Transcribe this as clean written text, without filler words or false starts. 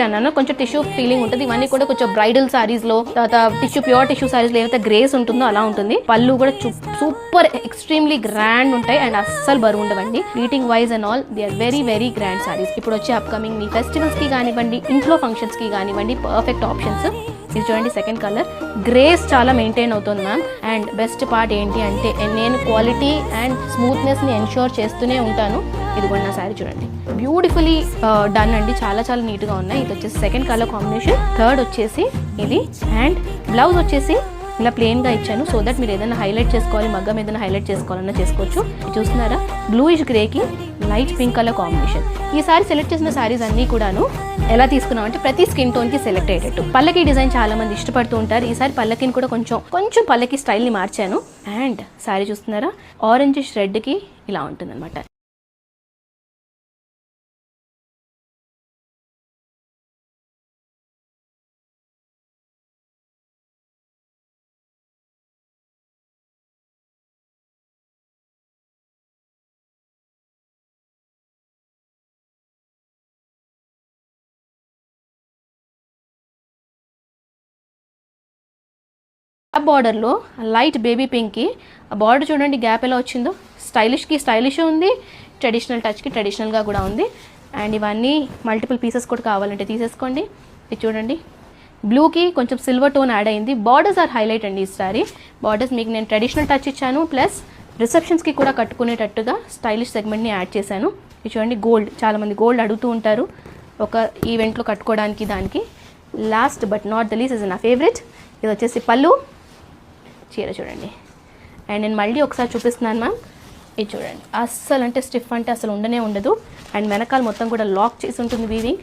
అన్నాను కొంచెం tissue feeling ఉంటుంది. ఇవన్నీ కూడా కొంచెం బ్రైడల్ సారీస్ లో, తర్వాత ప్యూర్ టిష్యూ సారీస్ లో ఏదైతే గ్రేస్ ఉంటుందో అలా ఉంటుంది. పళ్ళు కూడా సూపర్ ఎక్స్ట్రీమ్లీ గ్రాండ్ ఉంటాయి అండ్ అస్సలు బరువు ఉండవండి. Pleating wise and all they are very very grand saris. ఇప్పుడు వచ్చే అప్కమింగ్ మీ ఫెస్టివల్స్ కి కానివ్వండి, ఇంట్లో ఫంక్షన్స్ కి కానివ్వండి, పర్ఫెక్ట్ ఆప్షన్స్. ఇది చూడండి సెకండ్ కలర్. గ్రేస్ చాలా మెయింటైన్ అవుతుంది మ్యామ్. అండ్ బెస్ట్ పార్ట్ ఏంటి అంటే నేను క్వాలిటీ అండ్ స్మూత్నెస్ ని ఎన్ష్యూర్ చేస్తూనే ఉంటాను. ఇది కూడా నా శారీ చూడండి, బ్యూటిఫుల్లీ డన్ అండి. చాలా చాలా నీట్ గా ఉన్నాయి. ఇది వచ్చేసి సెకండ్ కలర్ కాంబినేషన్. థర్డ్ వచ్చేసి ఇది. అండ్ బ్లౌజ్ వచ్చేసి ఇలా ప్లెయిన్ గా ఇచ్చాను. సో దట్ మీరు ఏదైనా హైలైట్ చేసుకోవాలి, మగ్గం ఏదైనా హైలైట్ చేసుకోవాలన్నా చేసుకోవచ్చు. చూస్తున్నారా, బ్లూయిష్ గ్రేకి లైట్ పింక్ కలర్ కాంబినేషన్. ఈసారి సెలెక్ట్ చేసిన శారీస్ అన్నీ కూడాను ఎలా తీసుకున్నాం అంటే ప్రతి స్కిన్ టోన్ కి సెలెక్ట్ అయ్యేటట్టు. పల్లకి డిజైన్ చాలా మంది ఇష్టపడుతూ ఉంటారు. ఈసారి పల్లకిని కూడా కొంచెం పల్లకి స్టైల్ ని మార్చాను. అండ్ శారీ చూస్తున్నారా, ఆరెంజ్ రెడ్ కి ఇలా ఉంటుంది అనమాట. గ్యాప్ బార్డర్లో లైట్ బేబీ పింక్కి బార్డర్ చూడండి, గ్యాప్ ఎలా వచ్చిందో. స్టైలిష్కి స్టైలిష్ ఉంది, ట్రెడిషనల్ టచ్కి ట్రెడిషనల్గా కూడా ఉంది. అండ్ ఇవన్నీ మల్టిపుల్ పీసెస్ కూడా కావాలంటే తీసేసుకోండి. ఇది చూడండి, బ్లూకి కొంచెం సిల్వర్ టోన్ యాడ్ అయింది. బార్డర్స్ ఆర్ హైలైట్ అండి ఈసారి. బార్డర్స్ మీకు నేను ట్రెడిషనల్ టచ్ ఇచ్చాను, ప్లస్ రిసెప్షన్స్కి కూడా కట్టుకునేటట్టుగా స్టైలిష్ సెగ్మెంట్ని యాడ్ చేశాను. ఇది చూడండి, గోల్డ్, చాలామంది గోల్డ్ అడుగుతూ ఉంటారు ఒక ఈవెంట్లో కట్టుకోవడానికి. దానికి last but not the least is నా ఫేవరెట్. ఇది వచ్చేసి పళ్ళు, చీర చూడండి. అండ్ నేను మళ్ళీ ఒకసారి చూపిస్తున్నాను మ్యామ్. ఇది చూడండి, అస్సలు అంటే స్టిఫ్ అంటే అసలు ఉండనే ఉండదు. అండ్ వెనకాల మొత్తం కూడా లాక్ చేసి ఉంటుంది వీవింగ్.